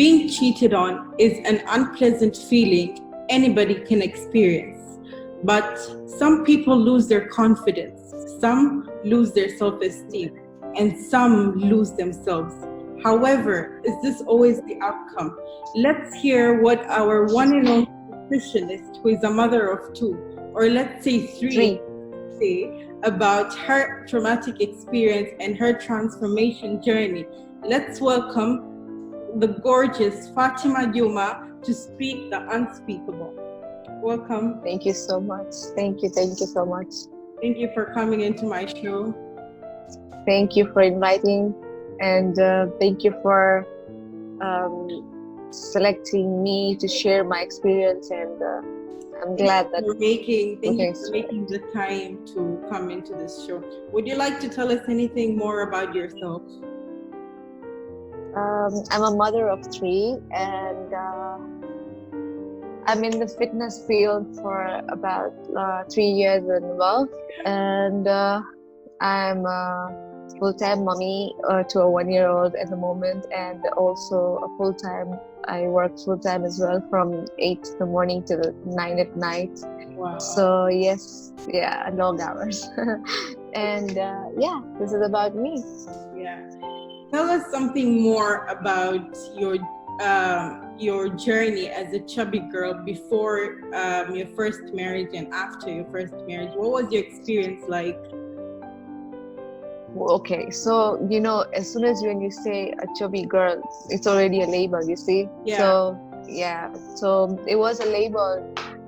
being cheated on is an unpleasant feeling anybody can experience. But some people lose their confidence, some lose their self-esteem, and some lose themselves. However, is this always the outcome? Let's hear what our one and only nutritionist, who is a mother of two, or let's say three, say about her traumatic experience and her transformation journey. Let's welcome the gorgeous Fatema Juma to speak the unspeakable. Welcome. Thank you so much. Thank you so much. Thank you for coming into my show. Thank you for inviting, and thank you for selecting me to share my experience, and I'm glad that thank you for making the time to come into this show. Would you like to tell us anything more about yourself? I'm a mother of three, and I'm in the fitness field for about 3 years and above, and I'm a full-time mommy to a 1-year-old at the moment, and also a full-time. I work full-time as well, from 8 in the morning to 9 at night. Wow. So yes, long hours. And this is about me. Yeah. Tell us something more about your journey as a chubby girl before your first marriage and after your first marriage. What was your experience like? Okay, so as soon as when you say a chubby girl, it's already a label, you see. So it was a label,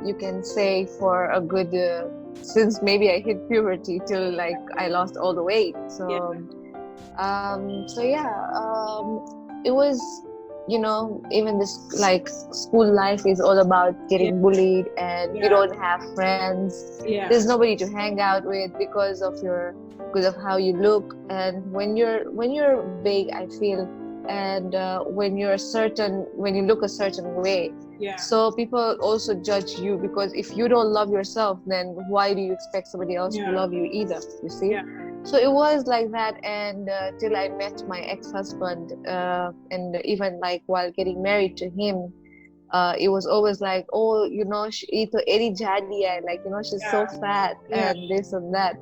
you can say, for a good since maybe I hit puberty till like I lost all the weight. It was, even this like school life is all about getting bullied, and you don't have friends. There's nobody to hang out with because of how you look, and when you're big, I feel, and when you look a certain way, so people also judge you, because if you don't love yourself, then why do you expect somebody else to love you either, you see? So it was like that, and till I met my ex-husband, and even like while getting married to him, it was always like, oh, she's so fat, and this and that.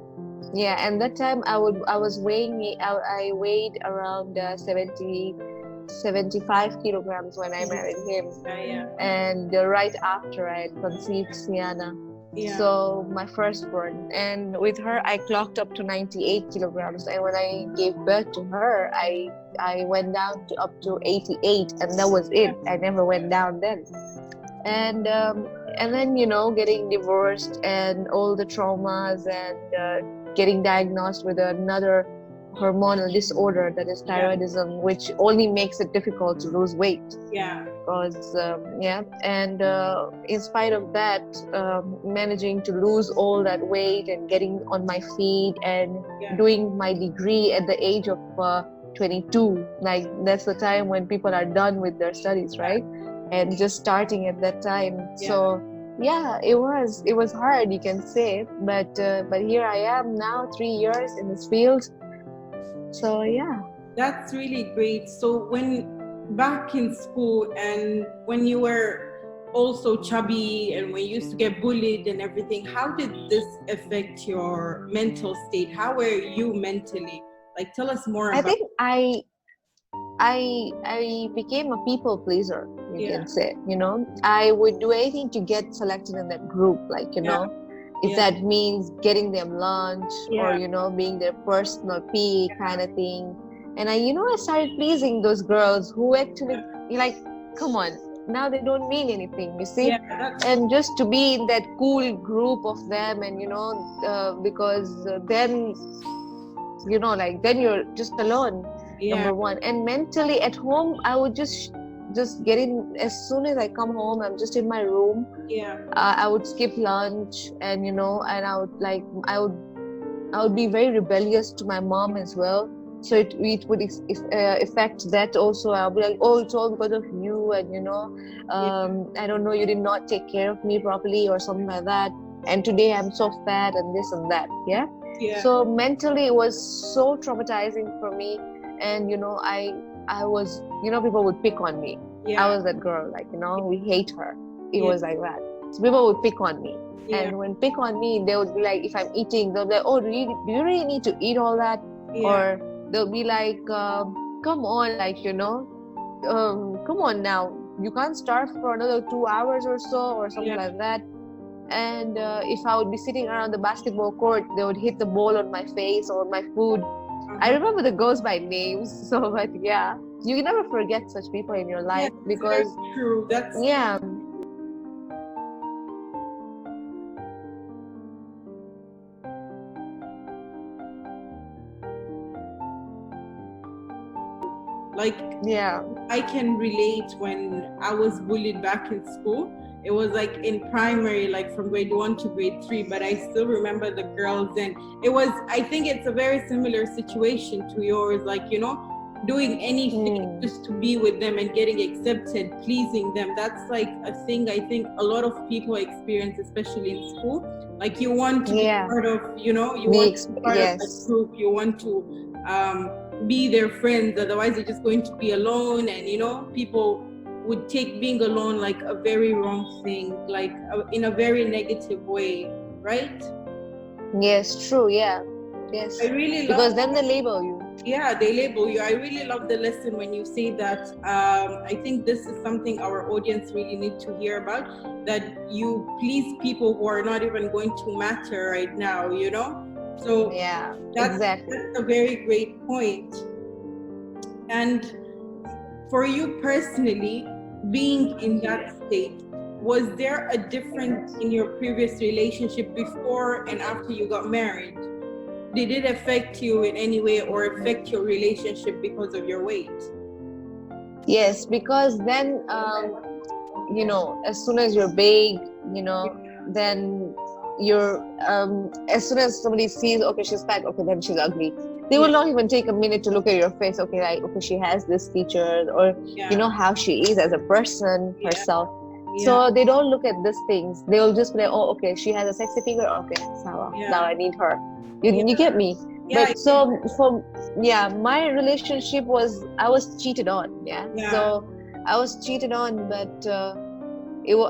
And that time I was weighing me out. I weighed around 75 kilograms when I married him, and right after I had conceived Sienna. So my firstborn, and with her I clocked up to 98 kilograms, and when I gave birth to her, I went down to up to 88, and that was it. I never went down then. And then getting divorced and all the traumas, and getting diagnosed with another hormonal disorder, that is thyroidism, which only makes it difficult to lose weight. Because and in spite of that, managing to lose all that weight and getting on my feet and doing my degree at the age of 22, like that's the time when people are done with their studies, right? And just starting at that time. So it was hard, you can say, but here I am now, 3 years in this field. So that's really great. So when back in school, and when you were also chubby, and when you used to get bullied and everything, how did this affect your mental state? How were you mentally? Like, tell us more about. I think I became a people pleaser, you can say. I would do anything to get selected in that group, like if that means getting them lunch, or being their personal PA kind of thing. And I started pleasing those girls who actually, like, come on, now they don't mean anything, you see. And just to be in that cool group of them, and because then then you're just alone, number one. And mentally at home, I would just get in. As soon as I come home, I'm just in my room. I would skip lunch, and and I would be very rebellious to my mom as well. So it would affect that also. I'll be like, oh, it's all because of you, and I don't know, you did not take care of me properly, or something like that. And today I'm so fat, and this and that. So mentally it was so traumatizing for me. And I was, people would pick on me. I was that girl, like, we hate her. It was like that. So people would pick on me. And when pick on me, they would be like, if I'm eating, they'll be like, oh, do you really need to eat all that? Or they'll be like, come on, like, come on now. You can't starve for another 2 hours or so, or something like that. And if I would be sitting around the basketball court, they would hit the ball on my face or my food. I remember the girls by names. So, but yeah, you can never forget such people in your life because very true. That's like I can relate when I was bullied back in school. It was like in primary, like from grade 1 to grade 3, but I still remember the girls, and I think it's a very similar situation to yours, like, doing anything just to be with them and getting accepted, pleasing them. That's like a thing I think a lot of people experience, especially in school. Like you want to be part of, you want to be part of a group, you want to be their friends, otherwise you're just going to be alone. And people would take being alone like a very wrong thing, like in a very negative way, right? Yes, true. Yes, I really love because then they label you. They label you. I really love the lesson when you say that. I think this is something our audience really need to hear about, that you please people who are not even going to matter right now, so that's a very great point. And for you personally, being in that state, was there a difference in your previous relationship before and after you got married? Did it affect you in any way or affect your relationship because of your weight? Yes, because then, as soon as you're big, then you're, as soon as somebody sees, okay, she's fat, okay, then she's ugly. They will not even take a minute to look at your face. Okay, like, okay, she has this feature, or how she is as a person herself. So they don't look at these things. They'll just be like, oh, okay, she has a sexy figure. Okay, so now I need her. You get me? But so my relationship was, I was cheated on. So I was cheated on, but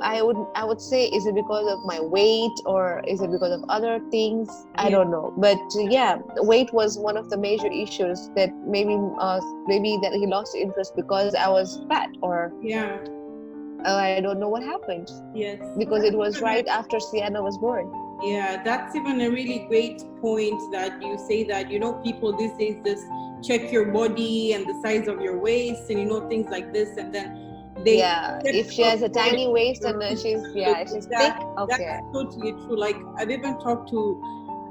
I would say, is it because of my weight or is it because of other things? I don't know. But weight was one of the major issues, that maybe that he lost interest because I was fat, or I don't know what happened. Yes. Because it was right after Sienna was born. Yeah, that's even a really great point that you say that, people these days just check your body and the size of your waist and, things like this, and then they if she has a tiny waist and then she's thick, okay. That's totally true. Like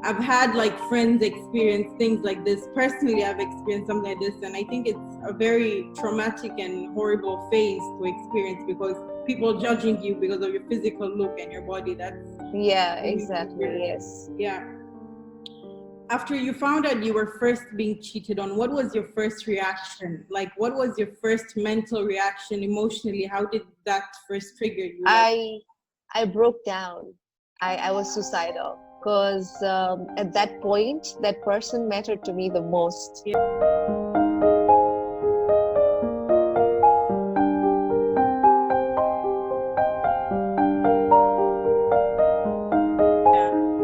I've had like friends experience things like this. Personally, I've experienced something like this, and I think it's a very traumatic and horrible phase to experience, because people judging you because of your physical look and your body. That's exactly. Yes. After you found out you were first being cheated on, what was your first reaction? Like, what was your first mental reaction emotionally? How did that first trigger you? I broke down. I was suicidal, because at that point, that person mattered to me the most.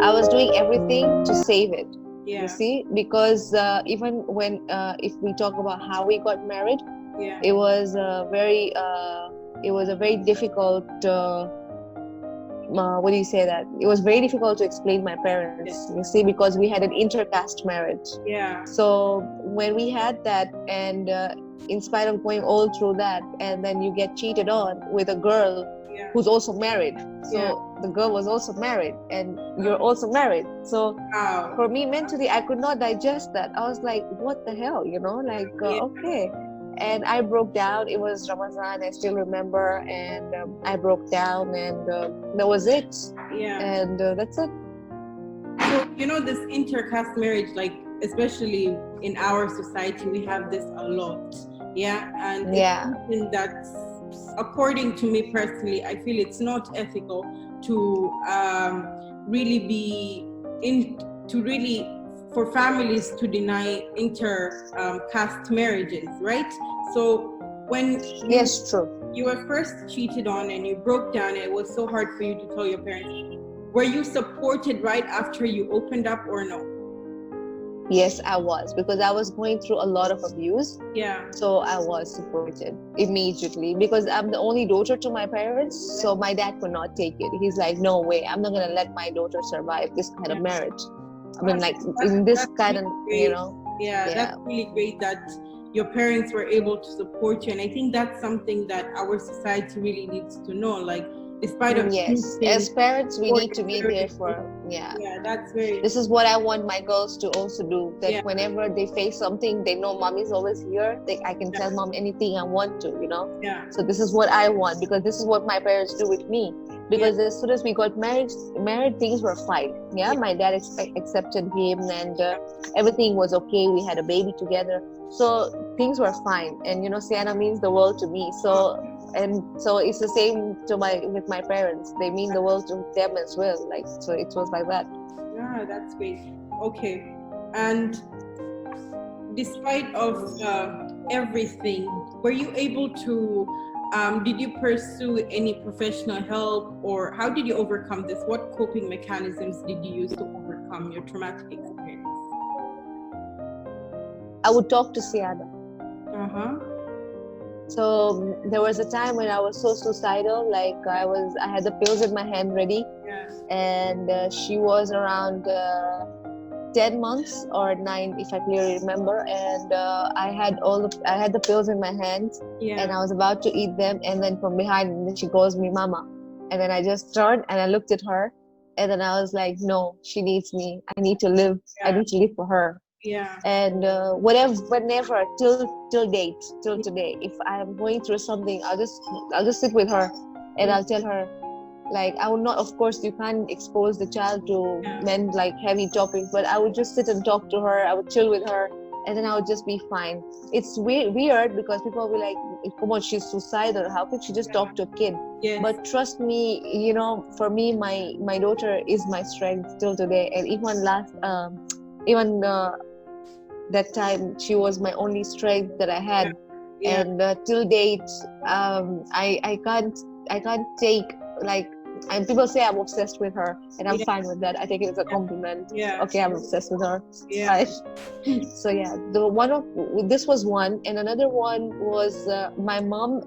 I was doing everything to save it. You see, because even when if we talk about how we got married, it was a very difficult. What do you say that? It was very difficult to explain my parents. You see, because we had an intercaste marriage. So when we had that, and in spite of going all through that, and then you get cheated on with a girl who's also married. So the girl was also married, and you're also married. So for me, mentally, I could not digest that. I was like, what the hell, okay. And I broke down. It was Ramadan, I still remember, and I broke down, and that was it. And that's it. So, this intercaste marriage, like, especially in our society, we have this a lot. And it's something that's, according to me personally, I feel it's not ethical to for families to deny intercaste marriages, right? So when yes, true. you were first cheated on and you broke down and it was so hard for you to tell your parents, were you supported right after you opened up or no? Yes, I was, because I was going through a lot of abuse. Yeah. So I was supported immediately because I'm the only daughter to my parents. So my dad could not take it. He's like, no way, I'm not going to let my daughter survive this kind of marriage. I mean, like in this kind of, you know. Yeah, that's really great that your parents were able to support you. And I think that's something that our society really needs to know. Like, despite of yes, as parents, we need to be there for, yeah, that's very. This is what I want my girls to also do. That whenever they face something, they know mommy's always here. I can tell mom anything I want to, you know. Yeah. So this is what I want, because this is what my parents do with me. Because as soon as we got married things were fine. Yeah, my dad accepted him, and everything was okay. We had a baby together, so things were fine. And you know, Sienna means the world to me. So. And so it's the same with my parents. They mean the world to them as well. Like, so it was like that. Yeah, that's great. Okay. And despite of everything, were you able to, did you pursue any professional help, or how did you overcome this? What coping mechanisms did you use to overcome your traumatic experience? I would talk to Sienna. Uh-huh. So there was a time when I was so suicidal, like I had the pills in my hand ready, and she was around 10 months or 9, if I clearly remember, and I had the pills in my hands, and I was about to eat them, and then from behind she calls me mama, and then I just turned and I looked at her, and then I was like, no, she needs me. I need to live. I need to live for her. Yeah. And whenever till today, if I am going through something, I'll just sit with her, and I'll tell her, like, I will not, of course you can't expose the child to men like heavy topics, but I would just sit and talk to her. I would chill with her, and then I would just be fine. It's weird because people will be like, come on, she's suicidal, how could she just talk to a kid? But trust me, you know, for me, my daughter is my strength till today. And even that time, she was my only strength that I had. And till date, I can't take, like, and people say I'm obsessed with her, and I'm fine with that. I take it as a compliment. Okay, I'm obsessed with her. Right? So yeah, this was one, and another one was my mom.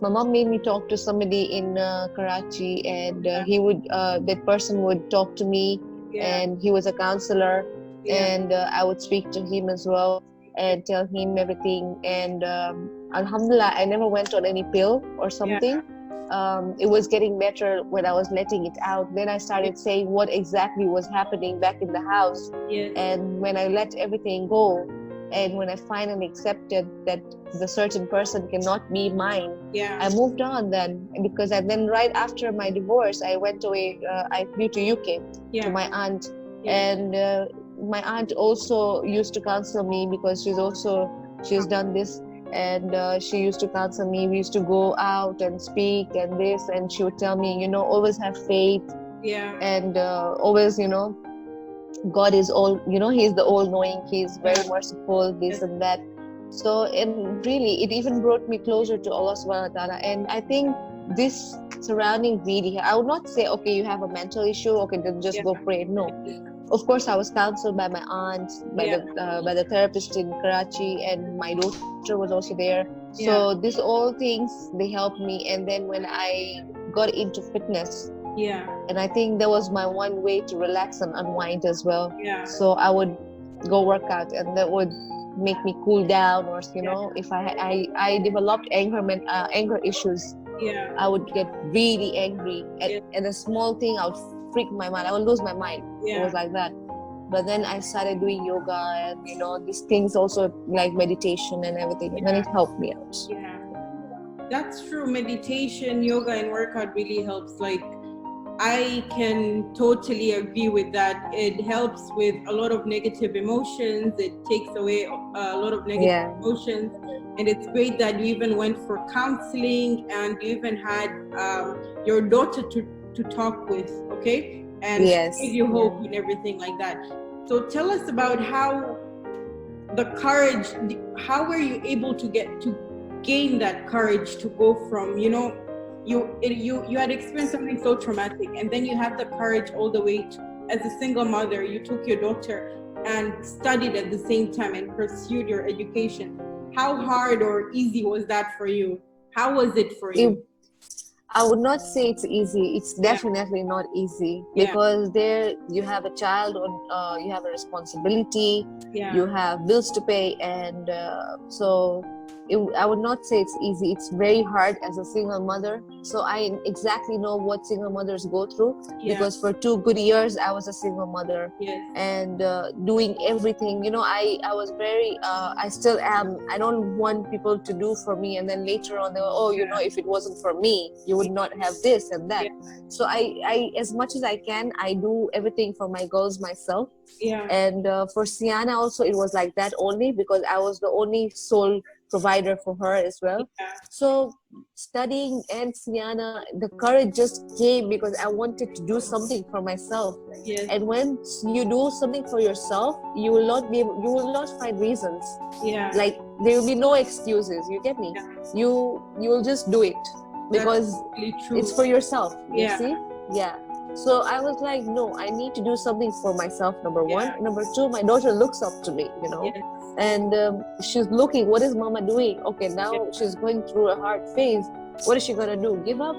My mom made me talk to somebody in Karachi, and that person would talk to me, and he was a counselor, and I would speak to him as well and tell him everything. And alhamdulillah, I never went on any pill or something. It was getting better when I was letting it out. Then I started saying what exactly was happening back in the house. And when I let everything go, and when I finally accepted that the certain person cannot be mine, I moved on then. Because then right after my divorce, I went away. I flew to UK to my aunt, and my aunt also used to counsel me, because she's done this, and she used to counsel me. We used to go out and speak and this, and she would tell me, you know, always have faith, and always, you know, God is all, you know, He's the all-knowing, He's very merciful, this and that. So, and really, it even brought me closer to Allah subhanahu wa ta'ala. And I think this surrounding really, I would not say, okay, you have a mental issue, okay, then just go pray. No. Of course, I was counseled by my aunt, by the therapist in Karachi, and my daughter was also there. So these all things, they helped me. And then when I got into fitness, and I think that was my one way to relax and unwind as well. So I would go work out, and that would make me cool down. Or, you know, if I developed anger issues, I would get really angry, and a small thing, I would freak my mind. I would lose my mind. It was like that. But then I started doing yoga, and, you know, these things also, like meditation and everything, and then it helped me out. That's true. Meditation, yoga, and workout really helps. Like, I can totally agree with that. It helps with a lot of negative emotions. It takes away a lot of negative emotions. And it's great that you even went for counseling, and you even had your daughter to talk with, okay? And give you hope and everything like that. So tell us about how the courage, how were you able to get to gain that courage to go from, you know, you had experienced something so traumatic, and then you had the courage all the way to, as a single mother, you took your daughter and studied at the same time and pursued your education. How hard or easy was that for you? How was it for you? I would not say it's easy. It's definitely not easy, because there you have a child, on you have a responsibility, you have bills to pay, and I would not say it's easy. It's very hard as a single mother. So I exactly know what single mothers go through, because for 2 good years I was a single mother, and doing everything. You know, I was very, I still am. I don't want people to do for me, and then later on they go, oh, you know, if it wasn't for me, you would not have this and that. So I, as much as I can, I do everything for my girls myself. And for Sienna also, it was like that only because I was the only sole provider for her as well. So studying and Sienna, the courage just came because I wanted to do something for myself. And when you do something for yourself, you will not find reasons. Like there will be no excuses. You get me? You will just do it because really it's for yourself. You see? So I was like, no, I need to do something for myself, number one. Number two, my daughter looks up to me, you know, and she's looking, what is mama doing? Okay, now she's going through a hard phase. What is she going to do? Give up?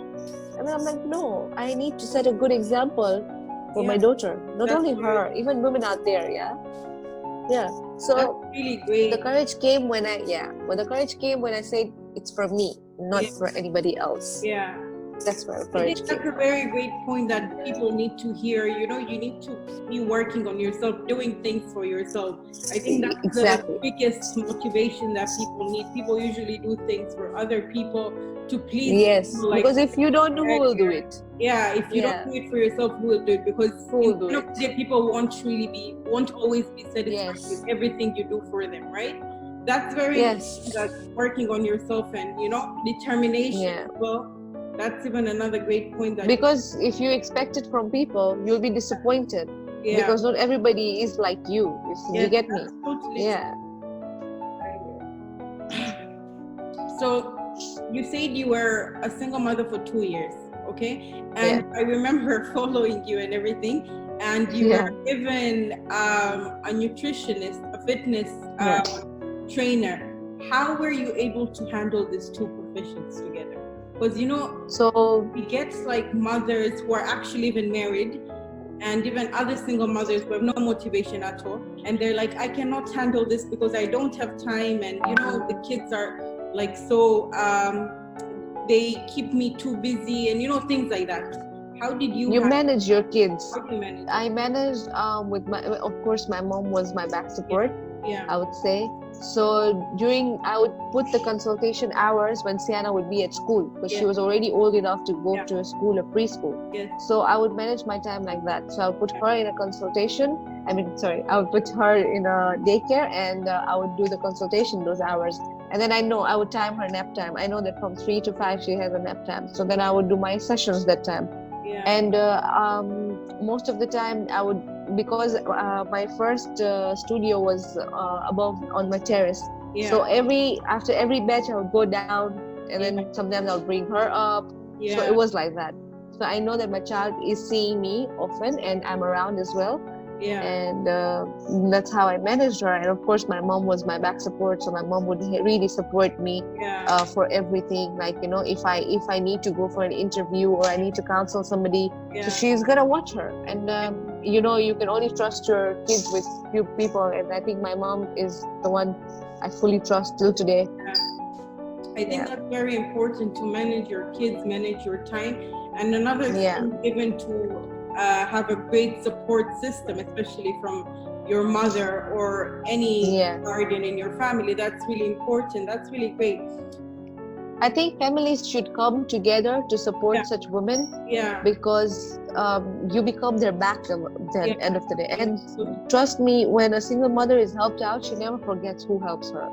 And I'm like, no, I need to set a good example for my daughter. Not only her, even women out there, So that's really great. The courage came when I said it's for me, not for anybody else. That's where I think that's a very great point that people need to hear. You know, you need to be working on yourself, doing things for yourself. I think that's the biggest motivation that people need. People usually do things for other people to please. Yes, because if you don't do, who will do it? If you don't do it for yourself, who will do it? Because people won't always be satisfied with everything you do for them, right? That's very important, that working on yourself and, you know, determination. Well, that's even another great point. That because if you expect it from people, you'll be disappointed. Because not everybody is like you. You get me? Totally. So you said you were a single mother for 2 years, okay? And I remember following you and everything. And you were even a nutritionist, a fitness trainer. How were you able to handle these two professions together? Because, you know, so we get like mothers who are actually even married, and even other single mothers who have no motivation at all, and they're like, I cannot handle this because I don't have time, and you know, the kids are like so they keep me too busy, and you know, things like that. How did you manage your kids? How do you manage? I managed with of course my mom was my back support. I would say. So I would put the consultation hours when Sienna would be at school, because she was already old enough to go to a school, a preschool. So I would manage my time like that. So I would put her in a consultation. I would put her in a daycare, and I would do the consultation those hours. And then I would time her nap time. I know that from 3 to 5 she has a nap time. So then I would do my sessions that time. And most of the time I would, because my first studio was above on my terrace. So after every batch I would go down, and then sometimes I would bring her up. So it was like that. So I know that my child is seeing me often, and I'm around as well. And that's how I managed her. And of course my mom was my back support, so my mom would really support me for everything. Like, you know, if I need to go for an interview or I need to counsel somebody, so she's gonna watch her. And you know, you can only trust your kids with few people, and I think my mom is the one I fully trust till today. I think that's very important, to manage your kids, manage your time, and another thing, even to have a great support system, especially from your mother or any guardian in your family. That's really important. That's really great. I think families should come together to support such women, because you become their back at the end of the day. And trust me, when a single mother is helped out, she never forgets who helps her.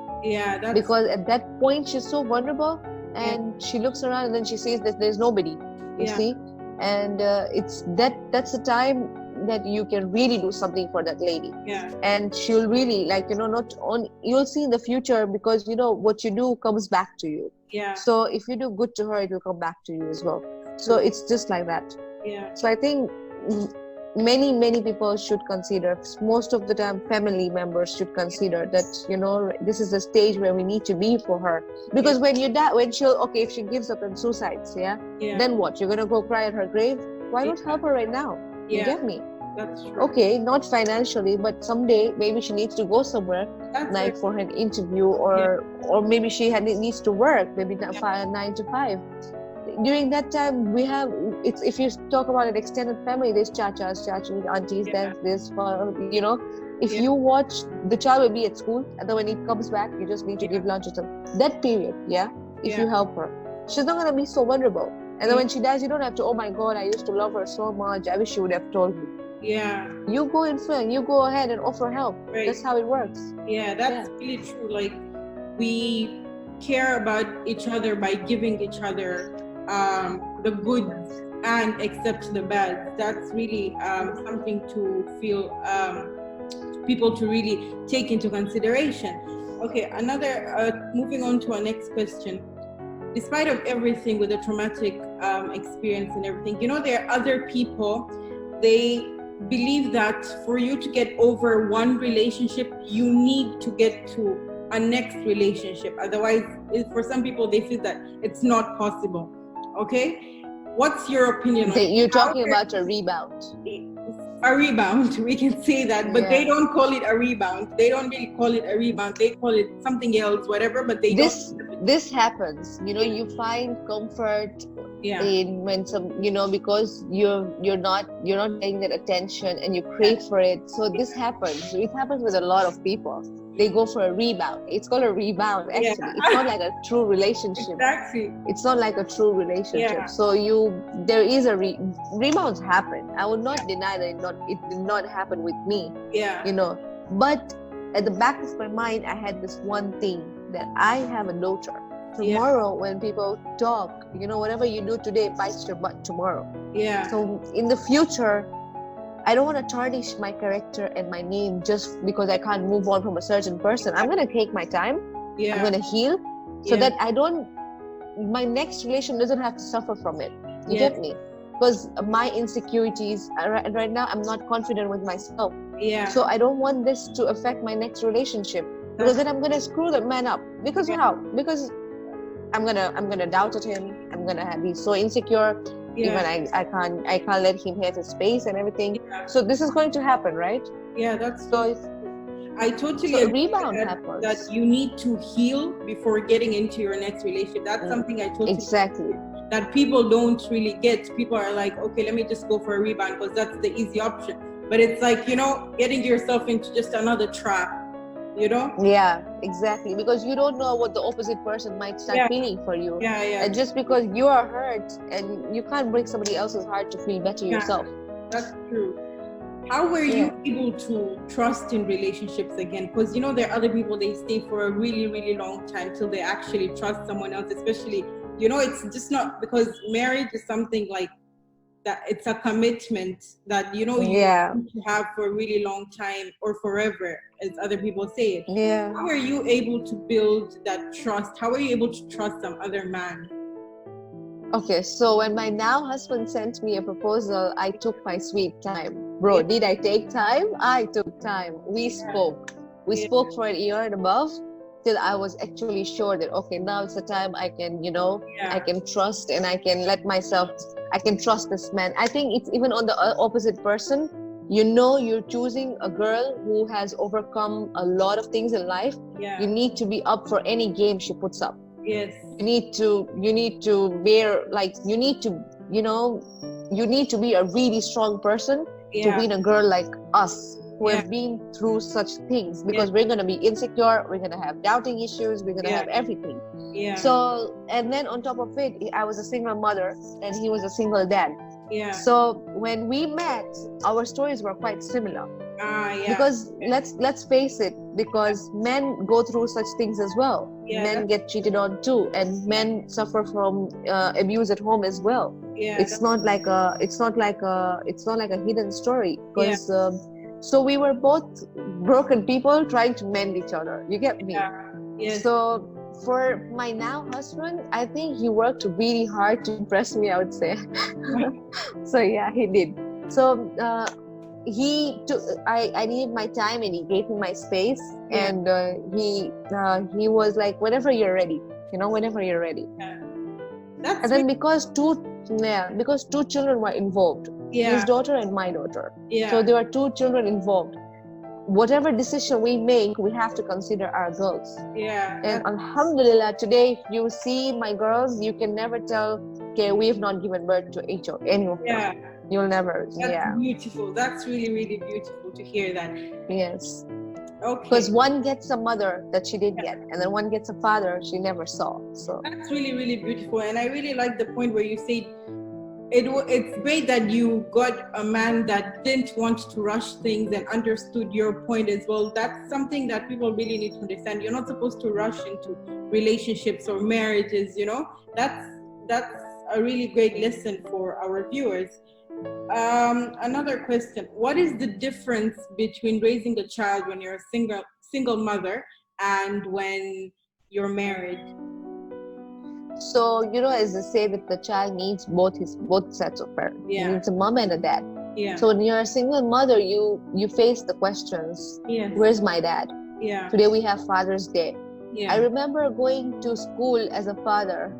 Because at that point she's so vulnerable, and she looks around and then she sees that there's nobody. You see? And that's the time that you can really do something for that lady. Yeah. And she'll really, like, not on, you'll see in the future, because what you do comes back to you. Yeah. So if you do good to her, it will come back to you as well. So it's just like that. Yeah. So I think many people should consider, most of the time family members should consider that, this is the stage where we need to be for her, because when you die, if she gives up and suicides, then what, you're gonna go cry at her grave? Why not help her right now? You get me? That's true. Okay, not financially, but someday maybe she needs to go somewhere, for an interview, or maybe she needs to work, maybe 9 to 5. During that time, we have, if you talk about an extended family, there's chachas, aunties, this, if you watch, the child will be at school, and then when he comes back, you just need to give lunch or something. That period, if you help her, she's not going to be so vulnerable. And then when she dies, you don't have to, oh my God, I used to love her so much, I wish she would have told me. Yeah. You go in front, you go ahead and offer help. Right. That's how it works. Yeah, that's really true. Like, we care about each other by giving each other the good and accept the bad. That's really something to feel, people to really take into consideration. Okay, moving on to our next question. Despite of everything with the traumatic experience and everything, there are other people, they believe that for you to get over one relationship, you need to get to a next relationship. Otherwise, for some people, they feel that it's not possible. Okay? What's your opinion on it? You're talking about a rebound. A rebound, we can say that, but they don't call it a rebound. They don't really call it a rebound. They call it something else, whatever, but this happens. You find comfort in when because you're not getting that attention and you crave for it. So this happens. It happens with a lot of people. They go for a rebound. It's called a rebound, actually. It's not like a true relationship. Exactly. It's not like a true relationship. So there is rebounds happen. I would not deny that it did not happen with me. But at the back of my mind, I had this one thing, that I have a daughter. Tomorrow, when people talk, whatever you do today bites your butt tomorrow. So in the future, I don't want to tarnish my character and my name just because I can't move on from a certain person. I'm going to take my time. I'm going to heal so that my next relation doesn't have to suffer from it. You get me? Because my insecurities, right now, I'm not confident with myself. So I don't want this to affect my next relationship, because then I'm going to screw the man up. Because how? Because I'm gonna doubt at him. I'm gonna be so insecure. Even I can't let him have his space and everything. So this is going to happen, right? That's so. I totally agree. Rebound happens. That you need to heal before getting into your next relationship. That's something I totally exactly. That people don't really get. People are like, okay, let me just go for a rebound because that's the easy option. But it's like, getting yourself into just another trap. Yeah, exactly, because you don't know what the opposite person might start feeling for you. And just because you are hurt, and you can't break somebody else's heart to feel better yourself. That's true. How were you able to trust in relationships again? Because there are other people, they stay for a really, really long time till they actually trust someone else. Especially, it's just not, because marriage is something like that. It's a commitment that you need to have for a really long time, or forever, as other people say it. How are you able to build that trust? How are you able to trust some other man? Okay, so when my now husband sent me a proposal, I took my sweet time. Bro, did I take time? I took time. We spoke spoke for a year and above, till I was actually sure that, okay, now it's the time I can I can trust, and I can let myself, I can trust this man. I think it's even on the opposite person. You're choosing a girl who has overcome a lot of things in life. You need to be up for any game she puts up. Yes. You need to bear, like, you need to be a really strong person to win a girl like us, who have been through such things, because we're going to be insecure, we're going to have doubting issues, we're going to have everything. So, and then on top of it, I was a single mother and he was a single dad. So when we met, our stories were quite similar. Because let's face it, because men go through such things as well. Men get cheated on too, and men suffer from abuse at home as well. It's not like a hidden story, because so we were both broken people trying to mend each other. You get me? So for my now husband, I think he worked really hard to impress me, I would say. So yeah, he did. So he took, I needed my time, and he gave me my space, and he was like, whenever you're ready, whenever you're ready. And then because two children were involved, his daughter and my daughter. So there were two children involved. Whatever decision we make, we have to consider our girls. And alhamdulillah, today if you see my girls, you can never tell, okay, we have not given birth to any of them. You'll never. That's beautiful. That's really, really beautiful to hear that. Yes. Okay. Because one gets a mother that she did get, and then one gets a father she never saw. So that's really, really beautiful. And I really like the point where you said it's great that you got a man that didn't want to rush things and understood your point as well. That's something that people really need to understand. You're not supposed to rush into relationships or marriages, That's a really great lesson for our viewers. Another question: what is the difference between raising a child when you're a single mother and when you're married? So as they say, that the child needs both sets of parents. He needs a mom and a dad. So when you're a single mother, you face the questions. Where's my dad? Today we have Father's Day. I remember going to school as a father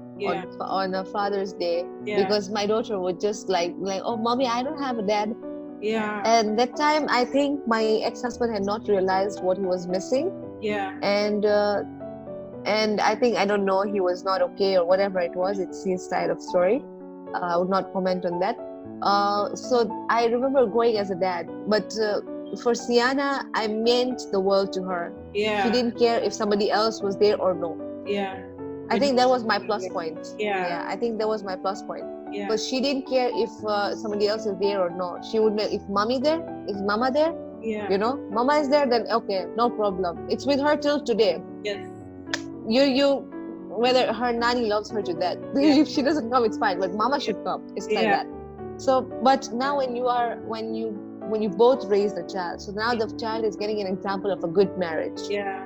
on a Father's Day, because my daughter would just like, oh mommy, I don't have a dad. And that time I think my ex-husband had not realized what he was missing. And I think, I don't know, he was not okay or whatever it was. It's his side of story. I would not comment on that. So I remember going as a dad, but for Sienna, I meant the world to her. She didn't care if somebody else was there or no. I think that was my plus point. I think that was my plus point. But she didn't care if somebody else is there or not. She would know if mommy there, is mama there. Mama is there, then okay, no problem. It's with her till today. You whether her nanny loves her to death, if she doesn't come, it's fine, but mama should come. It's like that. So but now when you both raise the child, so now the child is getting an example of a good marriage,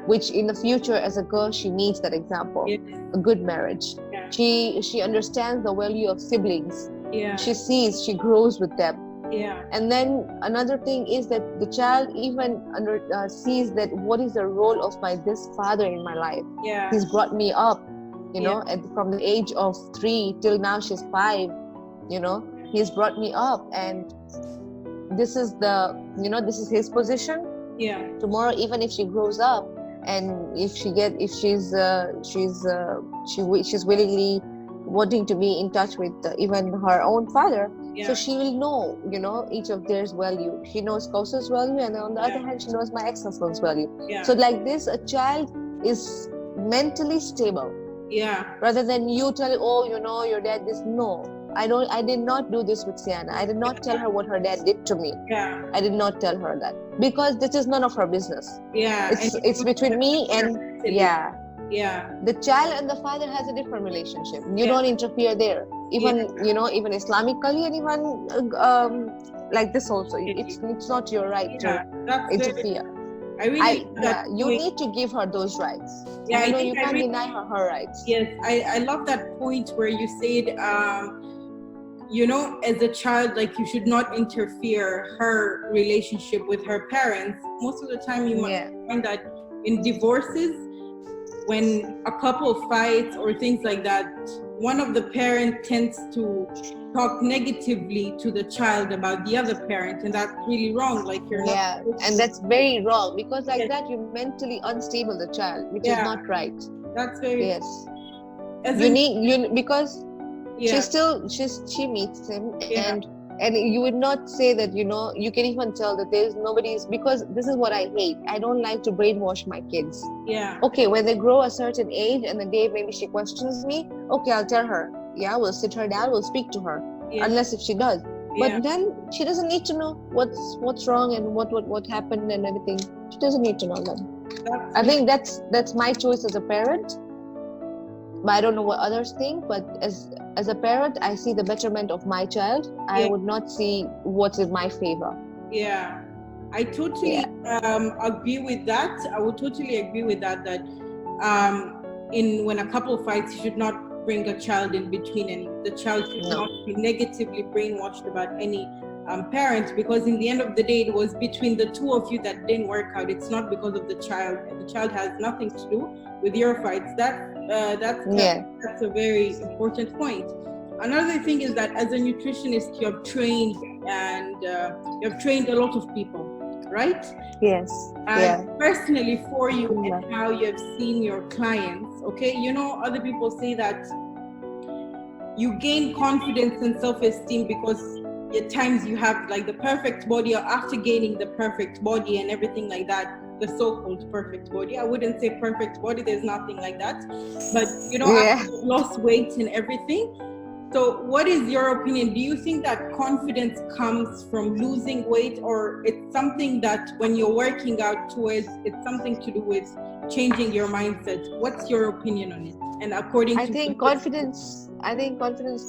which in the future as a girl she needs that example. A good marriage. She understands the value of siblings. She grows with them. And then another thing is that the child even sees that what is the role of this father in my life. He's brought me up, and from the age of 3 till now she's 5, he's brought me up, and this is this is his position. Tomorrow, even if she grows up and if she's willingly wanting to be in touch with even her own father, so she will know, each of theirs value. She knows Kausal's value, and on the other hand, she knows my ex-husband's value. So like this, a child is mentally stable. Rather than you tell, oh, your dad this. No, I did not do this with Sienna. I did not tell her what her dad did to me. I did not tell her that, because this is none of her business. It's between me and the child and the father has a different relationship. You don't interfere there. Even even Islamically, and even like this also, it's not your right to interfere. You need to give her those rights. You can't deny her rights. I love that point where you said as a child, like, you should not interfere her relationship with her parents. Most of the time you might find that in divorces, when a couple fights or things like that, one of the parent tends to talk negatively to the child about the other parent, and that's really wrong. Like, you're not. And that's very wrong, because like that you mentally unstable the child, which is not right. That's very because she meets him, and you would not say that, you can even tell that there's nobody's, because this is what I hate. I don't like to brainwash my kids. Okay, when they grow a certain age and the day maybe she questions me, okay, I'll tell her. We'll sit her down, we'll speak to her. Unless if she does. But then she doesn't need to know what's wrong and what happened and everything. She doesn't need to know that. I think that's my choice as a parent. But I don't know what others think. But as a parent, I see the betterment of my child. I would not see what's in my favor. Yeah, I totally agree with that. I would totally agree with that. That when a couple fights, you should not bring a child in between, and the child should not be negatively brainwashed about any parent, because in the end of the day, it was between the two of you that didn't work out. It's not because of the child. The child has nothing to do with your fights. That's a very important point. Another thing is that as a nutritionist, you have trained you have trained a lot of people, right? Yes. And personally, for you and how you have seen your clients, okay, other people say that you gain confidence and self-esteem because at times you have like the perfect body, or after gaining the perfect body and everything like that, the so-called perfect body. I wouldn't say perfect body, there's nothing like that, but after you've lost weight and everything. So what is your opinion? Do you think that confidence comes from losing weight, or it's something that when you're working out towards, it's something to do with changing your mindset? What's your opinion on it? And according to I think confidence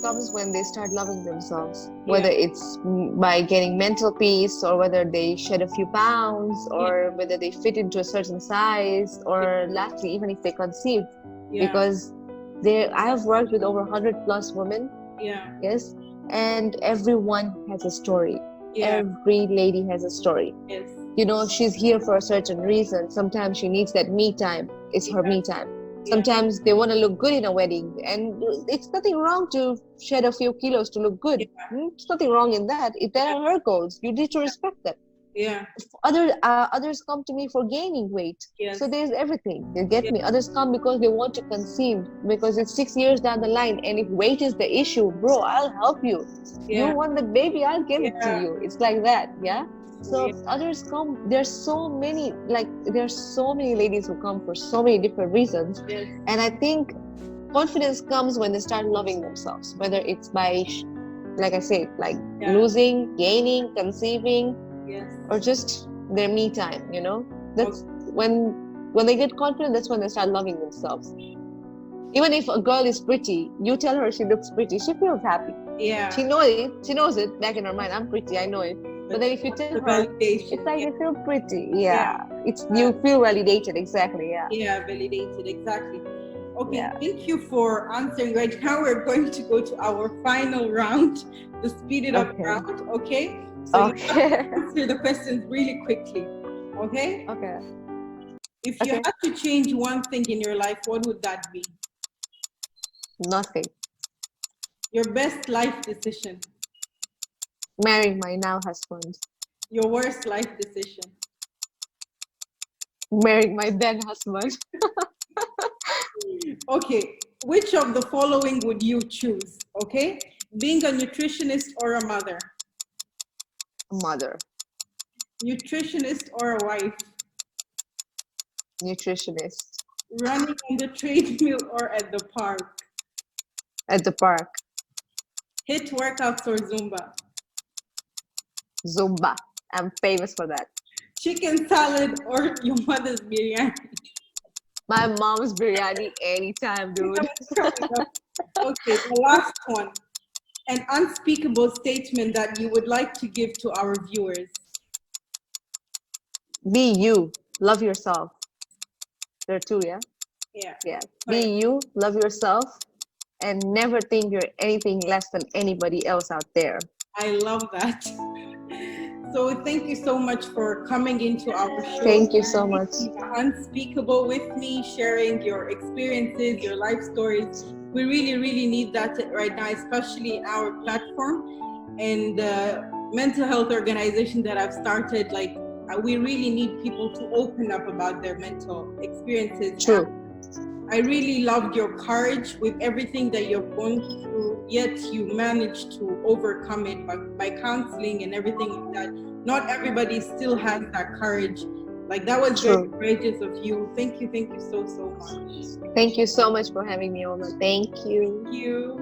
comes when they start loving themselves, whether it's by getting mental peace, or whether they shed a few pounds, or whether they fit into a certain size, or lastly, even if they conceive. Because I have worked with over 100 plus women. Yes. And everyone has a story. Every lady has a story. She's here for a certain reason. Sometimes she needs that me time. It's her me time. Sometimes they want to look good in a wedding, and it's nothing wrong to shed a few kilos to look good. There's nothing wrong in that. If they are her goals, you need to respect them. Others come to me for gaining weight. So there's everything. You get me? Others come because they want to conceive, because it's 6 years down the line, and if weight is the issue, bro, I'll help you. You want the baby, I'll give it to you. It's like that. So others come. There's so many ladies who come for so many different reasons. And I think confidence comes when they start loving themselves, whether it's by, like I said, like losing, gaining, conceiving, or just their me time. That's when they get confident. That's when they start loving themselves. Even if a girl is pretty, you tell her she looks pretty, she feels happy. She knows it back in her mind. I'm pretty, I know it. But then if you tell her, it's like you feel pretty. You feel validated. Exactly. Validated. Exactly. Okay, thank you for answering. Right now we're going to go to our final round, the speed it up round. Okay, so you have to answer the questions really quickly. Okay. If you had to change one thing in your life, what would that be? Nothing. Your best life decision? Marrying my now husband. Your worst life decision? Marrying my then husband. Okay, which of the following would you choose? Okay, being a nutritionist or a mother? A mother. Nutritionist or a wife? Nutritionist. Running on the treadmill or at the park? At the park. HIIT workouts or Zumba? Zumba. I'm famous for that. Chicken salad or your mother's biryani? My mom's biryani anytime, dude. Okay, the last one. An unspeakable statement that you would like to give to our viewers. Be you. Love yourself. There are two, yeah? Yeah. Be you. Love yourself. And never think you're anything less than anybody else out there. I love that. So thank you so much for coming into our show. Thank you so much. Unspeakable with me, sharing your experiences, your life stories. We really, really need that right now, especially in our platform and the mental health organization that I've started. Like, we really need people to open up about their mental experiences. True. I really loved your courage with everything that you're going through, yet you managed to overcome it by counseling and everything like that. Not everybody still has that courage. Like, that was very courageous of you. Thank you so much. Thank you so much for having me, Oma. Thank you. Thank you.